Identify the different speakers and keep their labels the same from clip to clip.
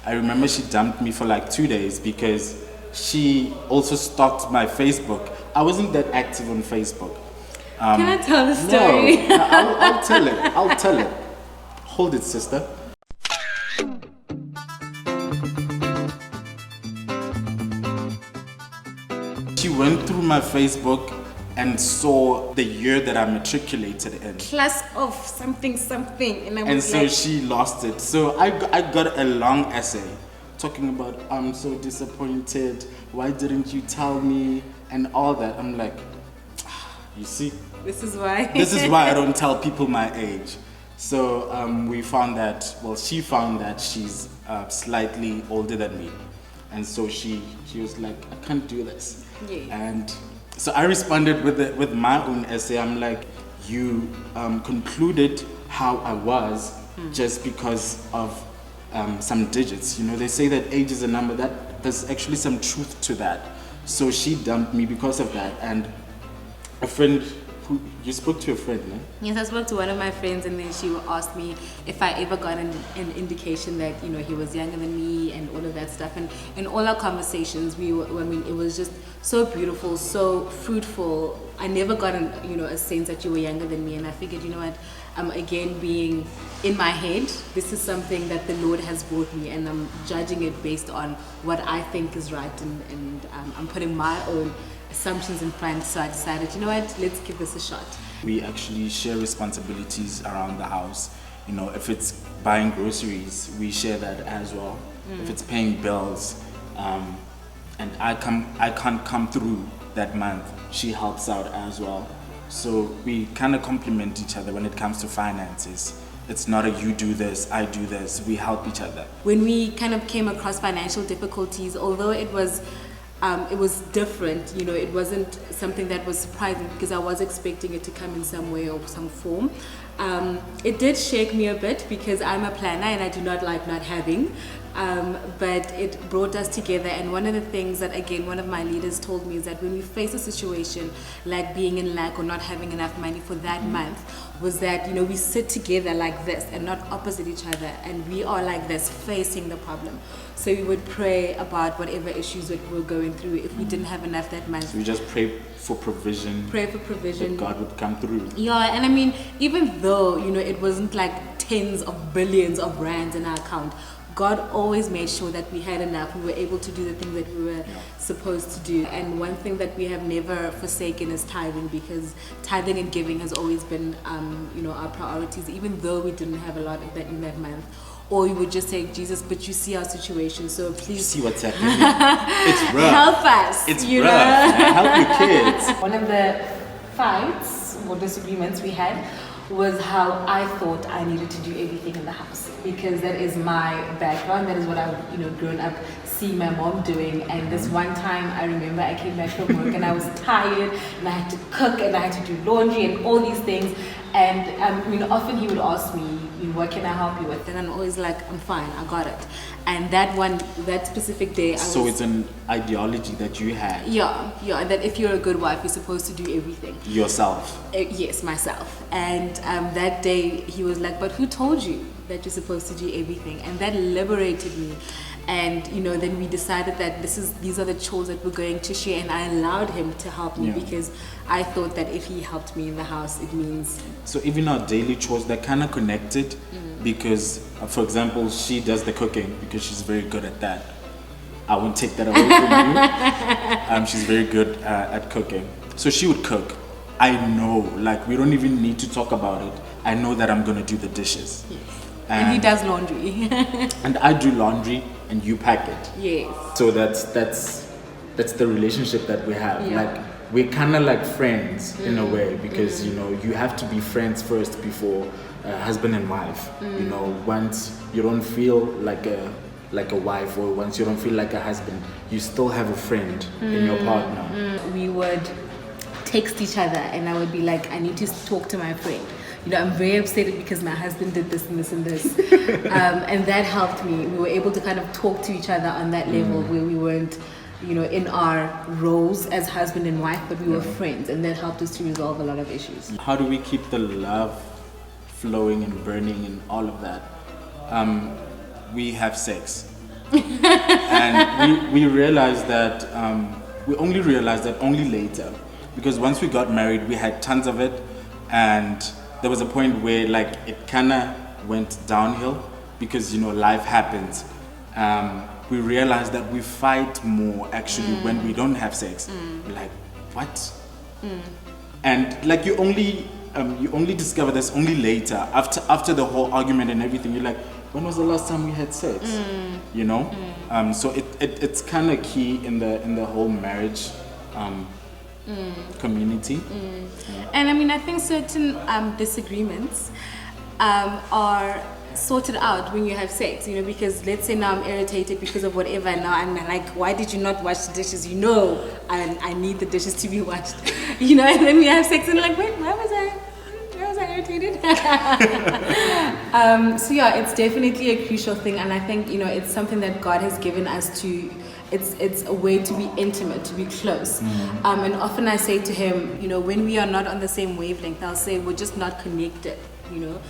Speaker 1: I remember she dumped me for like 2 days because she also stalked my Facebook. I wasn't that active on Facebook.
Speaker 2: Can I tell the story?
Speaker 1: No, I'll tell it. I'll tell it. Hold it, sister. She went through my Facebook and saw the year that I matriculated in.
Speaker 2: Class of something.
Speaker 1: And so she lost it. So I got a long essay talking about, I'm so disappointed. Why didn't you tell me? And all that. I'm like, you see?
Speaker 2: This is why.
Speaker 1: This is why I don't tell people my age. So we found that, well, she found that she's slightly older than me. And so she was like, I can't do this.
Speaker 2: Yeah.
Speaker 1: And so I responded with my own essay. I'm like, you concluded how I was just because of some digits. You know, they say that age is a number. There's actually some truth to that. So she dumped me because of that. And a friend, you spoke to a friend, no?
Speaker 2: Yes, I spoke to one of my friends, and then she asked me if I ever got an indication that, you know, he was younger than me and all of that stuff. And in all our conversations, it was just so beautiful, so fruitful. I never got a sense that you were younger than me, and I figured, you know what, again, being in my head, this is something that the Lord has brought me, and I'm judging it based on what I think is right, and I'm putting my own assumptions in front. So I decided, you know what, let's give this a shot.
Speaker 1: We actually share responsibilities around the house. You know, if it's buying groceries, we share that as well. If it's paying bills, and I can't come through that month, she helps out as well. So we kind of complement each other when it comes to finances. It's not a you do this, I do this. We help each other.
Speaker 2: When we kind of came across financial difficulties, although it was different, you know, it wasn't something that was surprising because I was expecting it to come in some way or some form. It did shake me a bit because I'm a planner and I do not like not having, but it brought us together. And one of the things that, again, one of my leaders told me is that when we face a situation like being in lack or not having enough money for that month, was that, you know, we sit together like this and not opposite each other, and we are like this facing the problem. So we would pray about whatever issues that we were going through. If we didn't have enough that month,
Speaker 1: so we just pray for provision. That God would come through.
Speaker 2: Yeah, and I mean, even though, you know, it wasn't like tens of billions of rands in our account, God always made sure that we had enough. We were able to do the things that we were supposed to do. And one thing that we have never forsaken is tithing, because tithing and giving has always been, our priorities, even though we didn't have a lot of that in that month. Or you would just say, Jesus, but you see our situation, so please
Speaker 1: see what's happening. It's rough.
Speaker 2: Help us.
Speaker 1: It's rough. Man. Help your kids.
Speaker 2: One of the fights or disagreements we had was how I thought I needed to do everything in the house, because that is my background. That is what I've grown up seeing my mom doing. And this one time I remember I came back from work and I was tired and I had to cook and I had to do laundry and all these things. And often he would ask me, what can I help you with? And I'm always like, I'm fine, I got it. And that specific day,
Speaker 1: it's an ideology that you had.
Speaker 2: Yeah, that if you're a good wife, you're supposed to do everything.
Speaker 1: Yourself.
Speaker 2: Yes, myself. And that day he was like, but who told you that you're supposed to do everything? And that liberated me. And then we decided that these are the chores that we're going to share, and I allowed him to help me because I thought that if he helped me in the house, it means.
Speaker 1: So even our daily chores, they're kind of connected because, for example, she does the cooking because she's very good at that. I won't take that away from you. She's very good at cooking. So she would cook. I know, we don't even need to talk about it. I know that I'm going to do the dishes.
Speaker 2: Yes. And he does laundry.
Speaker 1: And I do laundry and you pack it.
Speaker 2: Yes.
Speaker 1: So that's the relationship that we have.
Speaker 2: Yeah.
Speaker 1: We're kind of like friends in a way, because you have to be friends first before husband and wife. Once you don't feel like a wife, or once you don't feel like a husband, you still have a friend in your partner.
Speaker 2: We would text each other and I would be like, I need to talk to my friend. I'm very upset because my husband did this and this and this. And that helped me. We were able to kind of talk to each other on that level where we weren't, in our roles as husband and wife, but we were friends, and that helped us to resolve a lot of issues.
Speaker 1: How do we keep the love flowing and burning and all of that? We have sex. And we realized that, we only realized that only later. Because once we got married, we had tons of it. And there was a point where like it kind of went downhill because, you know, life happens. We realized that we fight more actually when we don't have sex. We're like, what? And like you only discover this only later after the whole argument and everything. You're like, when was the last time we had sex? You know. So it's kind of key in the whole marriage community.
Speaker 2: And I mean, I think certain disagreements are sorted out when you have sex, you know, because let's say now I'm irritated because of whatever, and now I'm like, why did you not wash the dishes? You know, I need the dishes to be washed, you know, and then we have sex and like, wait, why was I irritated? So yeah, it's definitely a crucial thing, and I think, you know, it's something that God has given us to. It's a way to be intimate, to be close. And often I say to him, you know, when we are not on the same wavelength, I'll say we're just not connected, you know.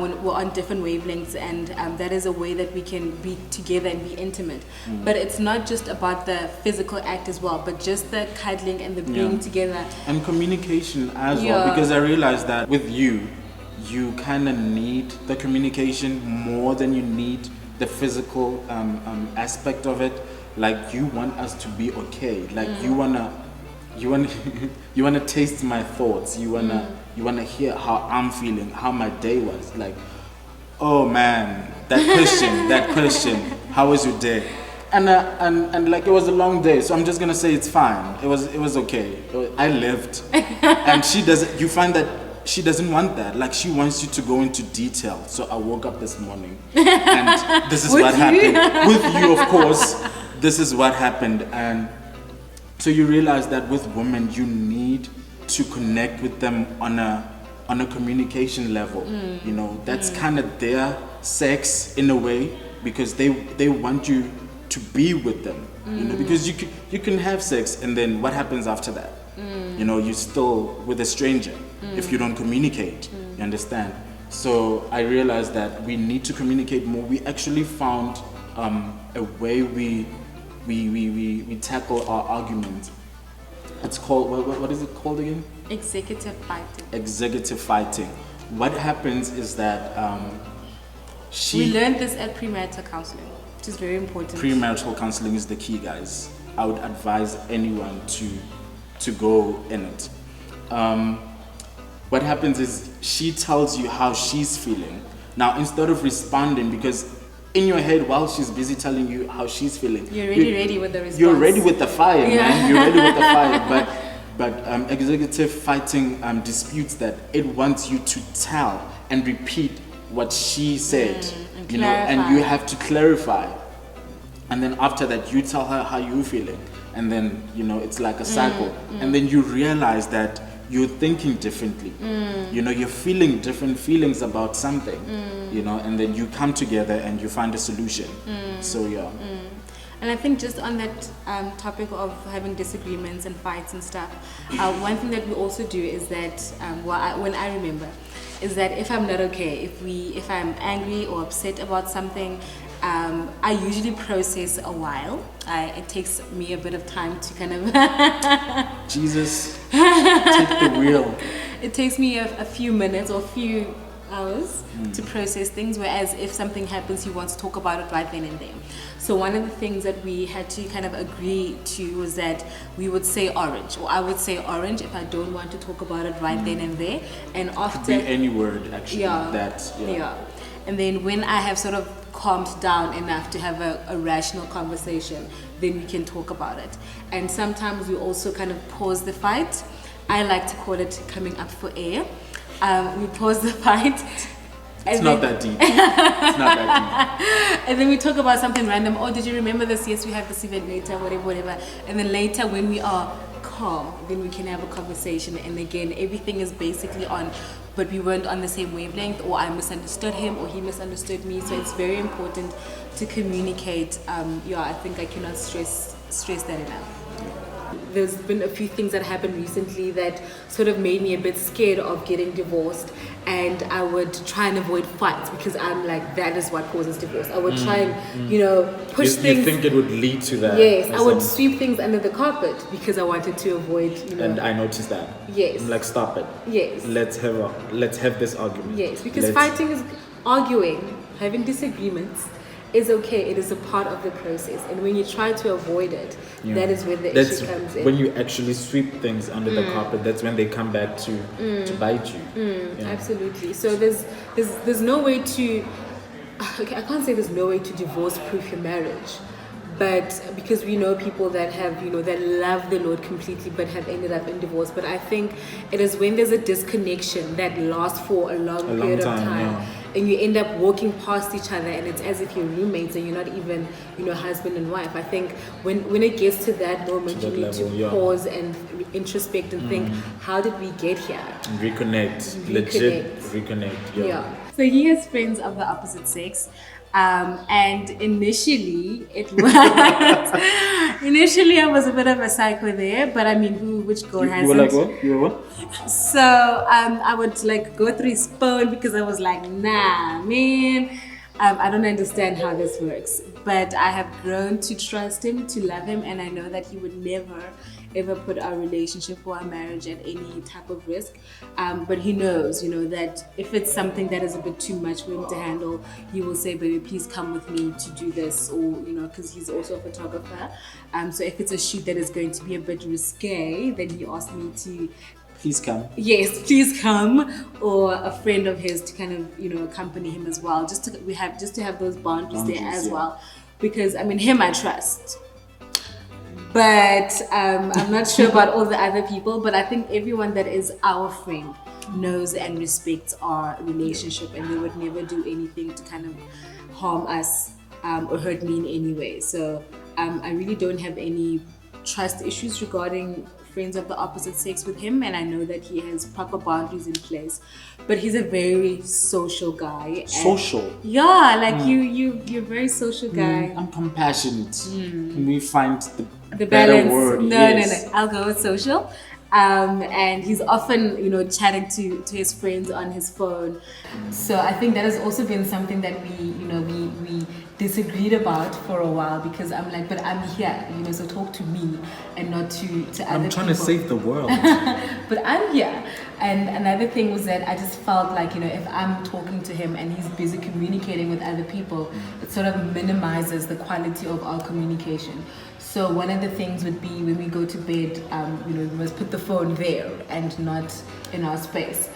Speaker 2: When we're on different wavelengths, and that is a way that we can be together and be intimate. But it's not just about the physical act as well, but just the cuddling and the being together.
Speaker 1: And communication as well, because I realized that with you kind of need the communication more than you need the physical aspect of it. Like you want us to be okay. Like you wanna taste my thoughts. You wanna hear how I'm feeling, how my day was. Like, oh man, that question, how was your day? And like it was a long day, so I'm just gonna say it's fine. It was okay. I lived. And she doesn't. You find that she doesn't want that. Like she wants you to go into detail. So I woke up this morning, and this is what happened with you, of course. This is what happened, and so you realize that with women, you need to connect with them on a communication level. You know, that's kind of their sex in a way, because they want you to be with them. You know, because you can have sex, and then what happens after that? You know, you're still with a stranger if you don't communicate. You understand? So I realized that we need to communicate more. We actually found a way we tackle our arguments. It's called, what is it called again?
Speaker 2: Executive fighting.
Speaker 1: Executive fighting. What happens is that
Speaker 2: we learned this at premarital counseling, which is very important.
Speaker 1: Premarital counseling is the key, guys. I would advise anyone to go in it. What happens is she tells you how she's feeling. Now, instead of responding, because in your head, while she's busy telling you how she's feeling,
Speaker 2: you're already ready with the response.
Speaker 1: You're ready with the fire, man. You're ready with the fire. But executive fighting disputes that. It wants you to tell and repeat what she said, you know, and you have to clarify. And then after that, you tell her how you're feeling, and then, you know, it's like a cycle. And then you realize that you're thinking differently. You know, you're feeling different feelings about something, you know, and then you come together and you find a solution. So, yeah.
Speaker 2: And I think just on that topic of having disagreements and fights and stuff, one thing that we also do is that, when I remember, is that if I'm not okay, if I'm angry or upset about something, I usually process a while. It takes me a bit of time to kind of
Speaker 1: Jesus, take the wheel.
Speaker 2: It takes me a few minutes or a few hours to process things, whereas if something happens, you want to talk about it right then and there. So one of the things that we had to kind of agree to was that we would say orange, or I would say orange if I don't want to talk about it right then and there. And after,
Speaker 1: could be any word actually.
Speaker 2: Yeah. And then when I have sort of calmed down enough to have a rational conversation, then we can talk about it. And sometimes we also kind of pause the fight. I like to call it coming up for air. We pause the fight.
Speaker 1: It's not that deep. It's not that deep.
Speaker 2: And then we talk about something random. Oh, did you remember this? Yes, we have this event later, whatever. And then later, when we are calm, then we can have a conversation. And again, everything is basically on, but we weren't on the same wavelength, or I misunderstood him, or he misunderstood me. So it's very important to communicate. I think I cannot stress that enough. there's been a few things that happened recently that sort of made me a bit scared of getting divorced, and I would try and avoid fights because I'm like, that is what causes divorce. I would try and, push things.
Speaker 1: You think it would lead to that?
Speaker 2: Yes, I would sweep things under the carpet because I wanted to avoid,
Speaker 1: And I noticed that.
Speaker 2: Yes.
Speaker 1: I'm like, stop it.
Speaker 2: Yes.
Speaker 1: Let's have this argument.
Speaker 2: Yes, because fighting is arguing, having disagreements is okay. It is a part of the process, and when you try to avoid it, that is where the issue comes in.
Speaker 1: When you actually sweep things under the carpet, that's when they come back to bite you.
Speaker 2: Absolutely. So there's no way to. Okay, I can't say there's no way to divorce-proof your marriage, but because we know people that have, that love the Lord completely but have ended up in divorce. But I think it is when there's a disconnection that lasts for a long period of time. And you end up walking past each other, and it's as if you're roommates and you're not even, husband and wife. I think when it gets to that moment, you need to pause and introspect and think, how did we get here?
Speaker 1: And reconnect. Legit reconnect.
Speaker 2: Yeah. So he has friends of the opposite sex. And initially I was a bit of a psycho there, but I mean, which girl hasn't?
Speaker 1: You were like what? You were what?
Speaker 2: So I would like go through his phone because I was like, nah, man, I don't understand how this works. But I have grown to trust him, to love him, and I know that he would never ever put our relationship or our marriage at any type of risk. But he knows, that if it's something that is a bit too much for him to handle, he will say, baby, please come with me to do this, or, because he's also a photographer. So if it's a shoot that is going to be a bit risque, then he asked me to
Speaker 1: please come.
Speaker 2: Yes, please come, or a friend of his to kind of, accompany him as well. Just to have those boundaries there as well. Because I mean, him I trust. But I'm not sure about all the other people, but I think everyone that is our friend knows and respects our relationship, and they would never do anything to kind of harm us or hurt me in any way. So I really don't have any trust issues regarding friends of the opposite sex with him, and I know that he has proper boundaries in place. But he's a very social guy.
Speaker 1: Social?
Speaker 2: Yeah, like you're a very social guy.
Speaker 1: I'm compassionate. Can we find the
Speaker 2: balance?
Speaker 1: better word?
Speaker 2: No, I'll go with social. And he's often, chatting to his friends on his phone. So I think that has also been something that we disagreed about for a while, because I'm like, but I'm here, so talk to me and not to other people.
Speaker 1: I'm trying to save the world.
Speaker 2: But I'm here. And another thing was that I just felt like, if I'm talking to him and he's busy communicating with other people, it sort of minimizes the quality of our communication. So one of the things would be when we go to bed, we must put the phone there and not in our space,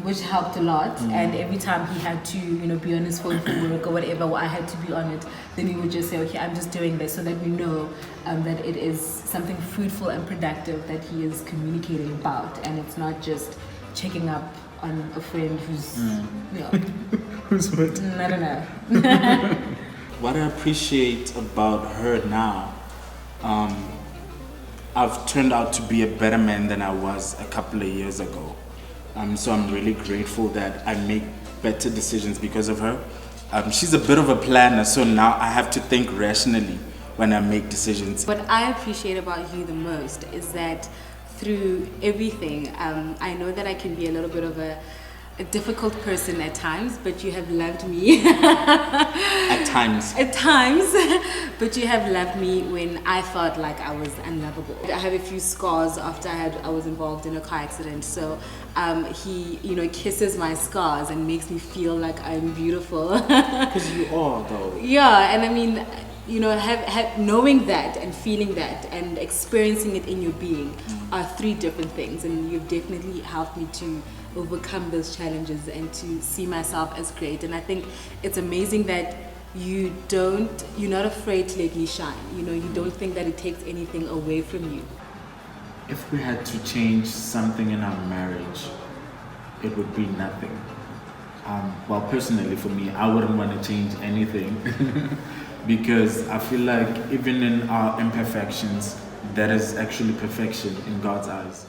Speaker 2: which helped a lot. And every time he had to, be on his phone for work or whatever, or I had to be on it, then we would just say, okay, I'm just doing this, so that we know that it is something fruitful and productive that he is communicating about, and it's not just checking up on a friend who's,
Speaker 1: Who's what?
Speaker 2: I don't know.
Speaker 1: What I appreciate about her now, I've turned out to be a better man than I was a couple of years ago. So I'm really grateful that I make better decisions because of her. She's a bit of a planner, so now I have to think rationally when I make decisions.
Speaker 2: What I appreciate about you the most is that through everything, I know that I can be a little bit of a difficult person at times, but you have loved me.
Speaker 1: At times,
Speaker 2: but you have loved me when I felt like I was unlovable. I have a few scars after I was involved in a car accident, so he kisses my scars and makes me feel like I'm beautiful.
Speaker 1: Because you are, though.
Speaker 2: Yeah, and I mean, knowing that and feeling that and experiencing it in your being are three different things, and you've definitely helped me to overcome those challenges and to see myself as great. And I think it's amazing that you're not afraid to let me shine. You don't think that it takes anything away from you.
Speaker 1: If we had to change something in our marriage, it would be nothing. Well, personally for me, I wouldn't want to change anything because I feel like even in our imperfections, that is actually perfection in God's eyes.